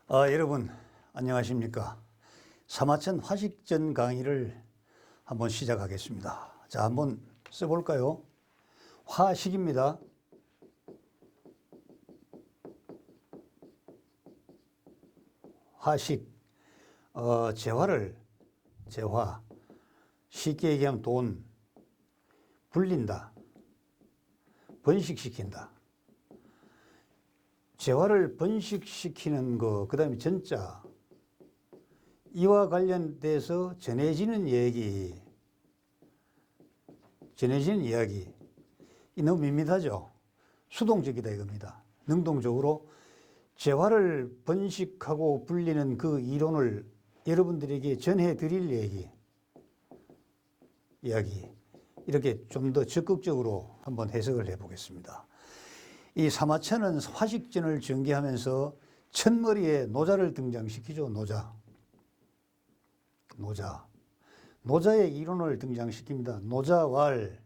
여러분 안녕하십니까? 사마천 화식전 강의를 한번 시작하겠습니다. 자, 한번 써볼까요? 화식입니다. 화식, 재화, 쉽게 얘기하면 돈, 불린다, 번식시킨다. 재화를 번식시키는 거, 그 다음에 전자, 이와 관련돼서 전해지는 이야기, 이 너무 밋밋하죠? 수동적이다 이겁니다. 능동적으로 재화를 번식하고 불리는 그 이론을 여러분들에게 전해드릴 이야기, 이렇게 좀 더 적극적으로 한번 해석을 해보겠습니다. 이 사마천은 화식전을 전개하면서 첫머리에 노자를 등장시키죠. 노자의 이론을 등장시킵니다. 노자왈.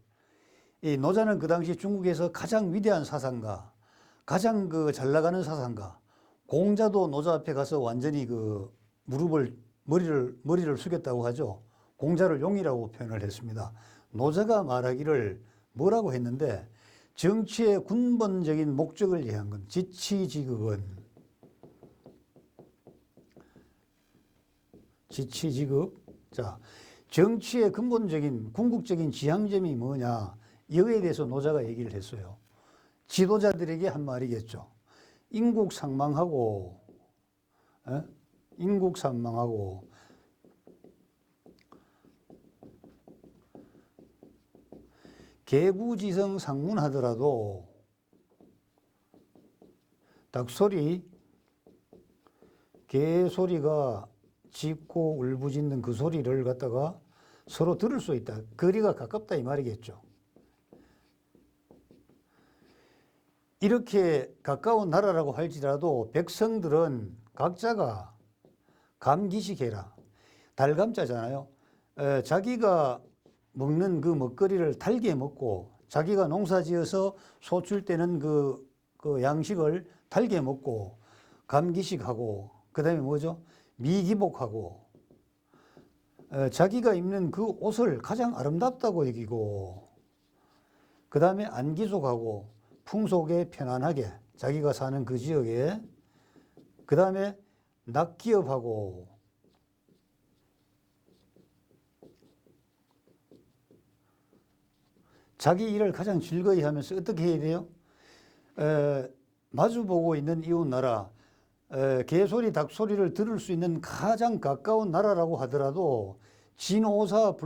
이 노자는 그 당시 중국에서 가장 위대한 사상가, 가장 잘 나가는 사상가. 공자도 노자 앞에 가서 완전히 머리를 숙였다고 하죠. 공자를 용이라고 표현을 했습니다. 노자가 말하기를 뭐라고 했는데, 정치의 근본적인 목적을 이해한 건 지치지극은, 자, 정치의 근본적인 궁극적인 지향점이 뭐냐, 이거에 대해서 노자가 얘기를 했어요. 지도자들에게 한 말이겠죠. 인국산망하고 개구지성 상문하더라도 닭소리, 개소리가 짖고 울부짖는 그 소리를 갖다가 서로 들을 수 있다. 거리가 가깝다 이 말이겠죠. 이렇게 가까운 나라라고 할지라도 백성들은 각자가 감기식해라. 달감자잖아요. 자기가 먹는 그 먹거리를 달게 먹고, 자기가 농사지어서 소출되는 그 양식을 달게 먹고, 감기식하고, 그 다음에 뭐죠? 미기복하고, 자기가 입는 그 옷을 가장 아름답다고 여기고, 그 다음에 안기속하고, 풍속에 편안하게 자기가 사는 그 지역에, 그 다음에 낙기업하고, 자기 일을 가장 즐거이 하면서 어떻게 해야 돼요? 마주보고 있는 이웃 나라, 개소리, 닭소리를 들을 수 있는 가장 가까운 나라라고 하더라도 진오사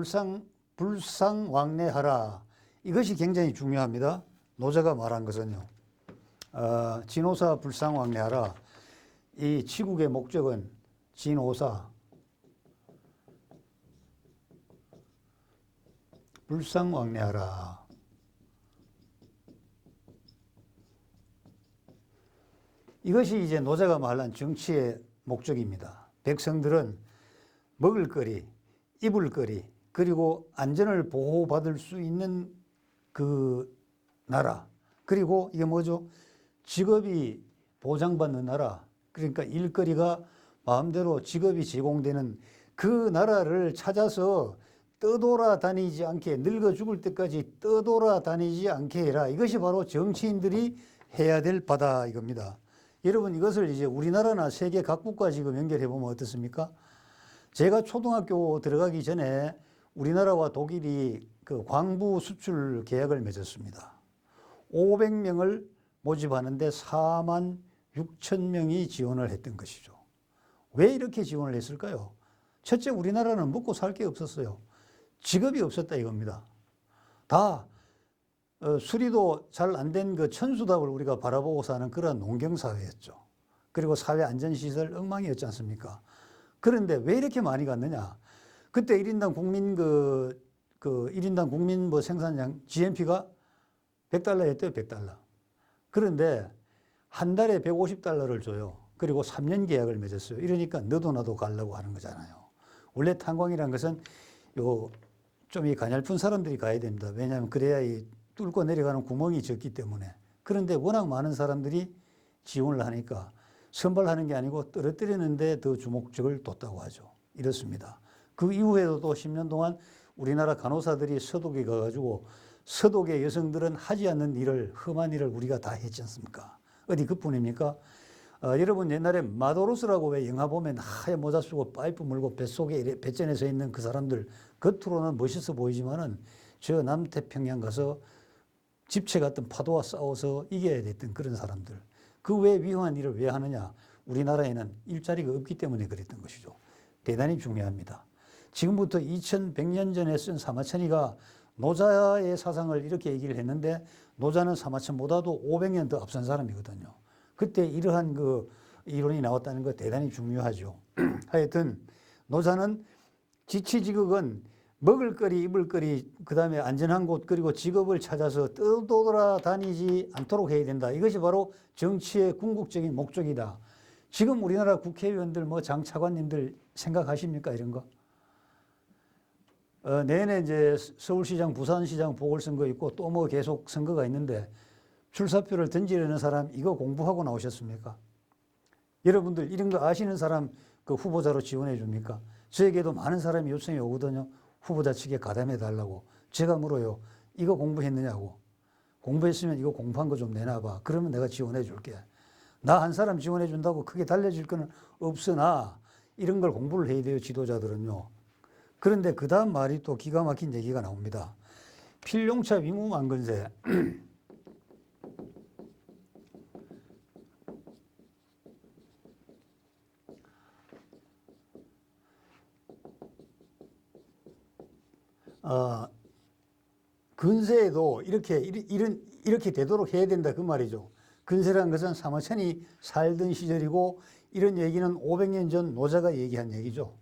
불상왕래하라. 이것이 굉장히 중요합니다. 노자가 말한 것은요. 진오사 불상왕래하라. 이 치국의 목적은 진오사, 불상왕래하라. 이것이 이제 노자가 말한 정치의 목적입니다. 백성들은 먹을거리, 입을거리, 그리고 안전을 보호받을 수 있는 그 나라, 그리고 이게 뭐죠? 직업이 보장받는 나라, 그러니까 일거리가 마음대로 직업이 제공되는 그 나라를 찾아서 떠돌아다니지 않게, 늙어 죽을 때까지 떠돌아다니지 않게 해라. 이것이 바로 정치인들이 해야 될 바다 이겁니다. 여러분, 이것을 이제 우리나라나 세계 각국과 지금 연결해 보면 어떻습니까? 제가 초등학교 들어가기 전에 우리나라와 독일이 그 광부 수출 계약을 맺었습니다. 500명을 모집하는데 4만 6천 명이 지원을 했던 것이죠. 왜 이렇게 지원을 했을까요? 첫째, 우리나라는 먹고 살 게 없었어요. 직업이 없었다 이겁니다. 다 수리도 잘 안 된 그 천수답을 우리가 바라보고 사는 그런 농경사회였죠. 그리고 사회 안전시설 엉망이었지 않습니까? 그런데 왜 이렇게 많이 갔느냐? 그때 1인당 국민 1인당 국민 생산량 GNP가 100달러였대요, 100달러. 그런데 한 달에 150달러를 줘요. 그리고 3년 계약을 맺었어요. 이러니까 너도 나도 가려고 하는 거잖아요. 원래 탄광이라는 것은 좀 이 가냘픈 사람들이 가야 됩니다. 왜냐하면 그래야 이 뚫고 내려가는 구멍이 적기 때문에. 그런데 워낙 많은 사람들이 지원을 하니까 선발하는 게 아니고 떨어뜨리는데 더 주목적을 뒀다고 하죠. 이렇습니다. 그 이후에도 또 10년 동안 우리나라 간호사들이 서독에 가가지고 서독의 여성들은 하지 않는 일을, 험한 일을 우리가 다 했지 않습니까? 어디 그뿐입니까? 여러분 옛날에 마도로스라고 왜 영화 보면 하얀 모자 쓰고 파이프 물고 뱃속에 배전에 서 있는 그 사람들, 겉으로는 멋있어 보이지만은 저 남태평양 가서 집체 같은 파도와 싸워서 이겨야 됐던 그런 사람들. 그 왜 위험한 일을 왜 하느냐? 우리나라에는 일자리가 없기 때문에 그랬던 것이죠. 대단히 중요합니다. 지금부터 2100년 전에 쓴 사마천이가 노자의 사상을 이렇게 얘기를 했는데 노자는 사마천보다도 500년 더 앞선 사람이거든요. 그때 이러한 그 이론이 나왔다는 거 대단히 중요하죠. 하여튼 노자는 지치지극은 먹을거리, 입을거리, 그 다음에 안전한 곳, 그리고 직업을 찾아서 떠돌아다니지 않도록 해야 된다. 이것이 바로 정치의 궁극적인 목적이다. 지금 우리나라 국회의원들, 뭐 장차관님들 생각하십니까? 이런 거? 내년에 이제 서울시장, 부산시장 보궐선거 있고 또 뭐 계속 선거가 있는데 출사표를 던지려는 사람 이거 공부하고 나오셨습니까? 여러분들 이런 거 아시는 사람 그 후보자로 지원해 줍니까? 저에게도 많은 사람이 요청이 오거든요. 후보자 측에 가담해 달라고. 제가 물어요. 이거 공부했느냐고. 공부했으면 이거 공부한 거 좀 내놔봐. 그러면 내가 지원해 줄게. 나 한 사람 지원해 준다고 크게 달라질 거는 없으나 이런 걸 공부를 해야 돼요. 지도자들은요. 그런데 그 다음 말이 또 기가 막힌 얘기가 나옵니다. 필용차 위무만근세. 근세에도 이렇게 되도록 해야 된다 그 말이죠. 근세라는 것은 사마천이 살던 시절이고 이런 얘기는 500년 전 노자가 얘기한 얘기죠.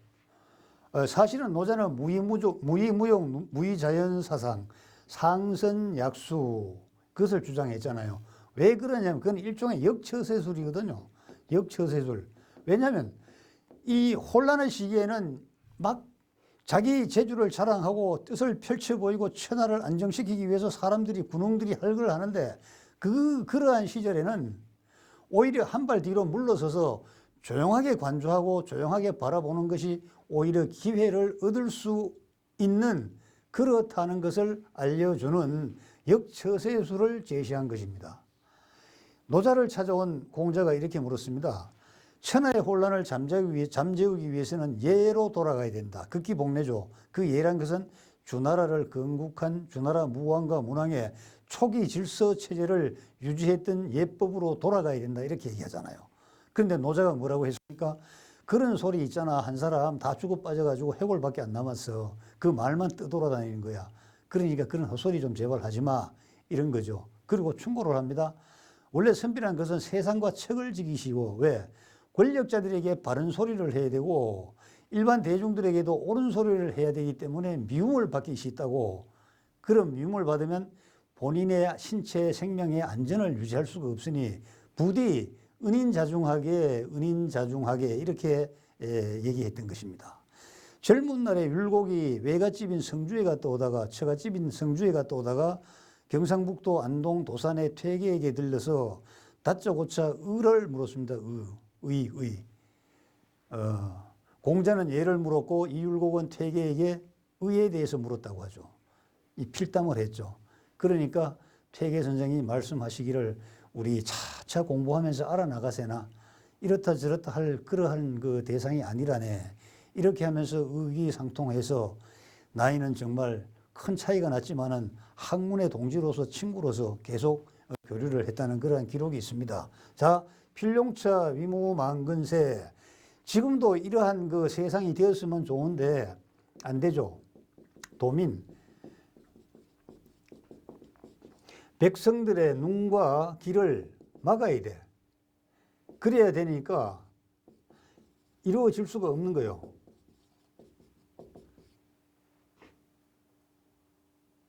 사실은 노자는 무의무용, 무의자연사상, 상선약수 그것을 주장했잖아요. 왜 그러냐면 그건 일종의 역처세술이거든요. 역처세술. 왜냐하면 이 혼란의 시기에는 막 자기 재주를 자랑하고 뜻을 펼쳐 보이고 천하를 안정시키기 위해서 사람들이 군웅들이 할걸 하는데 그러한 시절에는 오히려 한 발 뒤로 물러서서 조용하게 관조하고 조용하게 바라보는 것이 오히려 기회를 얻을 수 있는 그렇다는 것을 알려주는 역처세술을 제시한 것입니다. 노자를 찾아온 공자가 이렇게 물었습니다. 천하의 혼란을 잠재우기 위해서는 예로 돌아가야 된다. 극기 복례죠. 그 예란 것은 주나라를 건국한 주나라 무왕과 문왕의 초기 질서 체제를 유지했던 예법으로 돌아가야 된다. 이렇게 얘기하잖아요. 그런데 노자가 뭐라고 했습니까? 그런 소리 있잖아. 한 사람 다 죽어 빠져가지고 해골밖에 안 남았어. 그 말만 떠돌아다니는 거야. 그러니까 그런 헛소리 좀 제발 하지 마. 이런 거죠. 그리고 충고를 합니다. 원래 선비라는 것은 세상과 척을 지키시고 왜? 권력자들에게 바른 소리를 해야 되고 일반 대중들에게도 옳은 소리를 해야 되기 때문에 미움을 받기 쉽다고. 그런 미움을 받으면 본인의 신체 생명의 안전을 유지할 수가 없으니 부디 은인자중하게 이렇게 얘기했던 것입니다. 젊은 날에 율곡이 외갓집인 성주에 갔다 오다가 처갓집인 성주에 갔다 오다가 경상북도 안동 도산의 퇴계에게 들려서 다짜고짜 의를 물었습니다. 의. 공자는 예를 물었고 이율곡은 퇴계에게 의에 대해서 물었다고 하죠. 이 필담을 했죠. 그러니까 퇴계 선생이 말씀하시기를 우리 차차 공부하면서 알아나가세나 이렇다 저렇다 할 그러한 그 대상이 아니라네. 이렇게 하면서 의기상통해서 나이는 정말 큰 차이가 났지만은 학문의 동지로서 친구로서 계속 교류를 했다는 그러한 기록이 있습니다. 자, 필용차 위무만근세. 지금도 이러한 그 세상이 되었으면 좋은데 안 되죠. 도민. 백성들의 눈과 귀를 막아야 돼. 그래야 되니까 이루어질 수가 없는 거예요.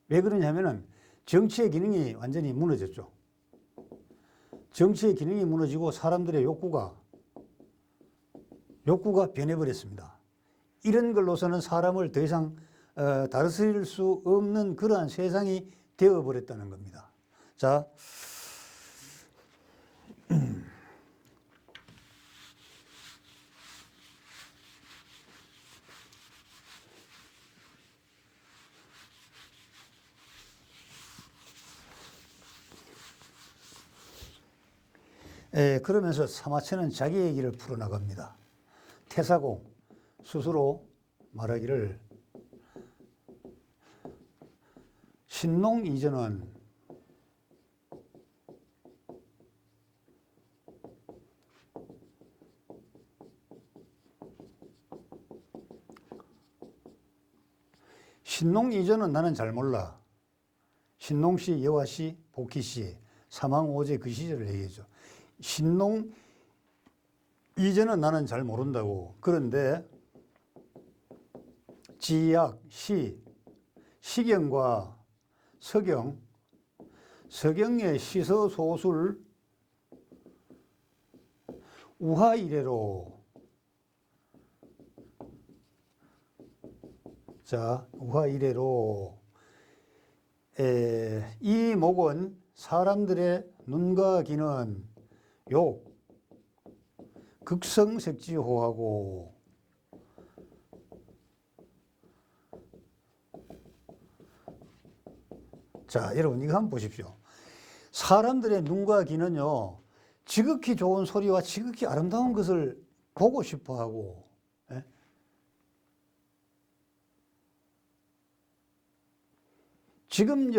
왜 그러냐면은 정치의 기능이 완전히 무너졌죠. 정치의 기능이 무너지고 사람들의 욕구가 변해버렸습니다. 이런 걸로서는 사람을 더 이상 다스릴 수 없는 그러한 세상이 되어버렸다는 겁니다. 자, 그러면서 사마천은 자기 얘기를 풀어나갑니다. 태사공 스스로 말하기를 신농 이전은 나는 잘 몰라. 신농시, 여화시, 복희시, 사망오제 그 시절을 얘기해줘. 신농 이전은 나는 잘 모른다고. 그런데 지약, 시경과 서경의 시서소술 우하 이래로. 자, 우하 이래로 이 목은 사람들의 눈과 귀는 욕, 극성색지호하고 자, 여러분 이거 한번 보십시오. 사람들의 눈과 귀는요, 지극히 좋은 소리와 지극히 아름다운 것을 보고 싶어 하고, 지금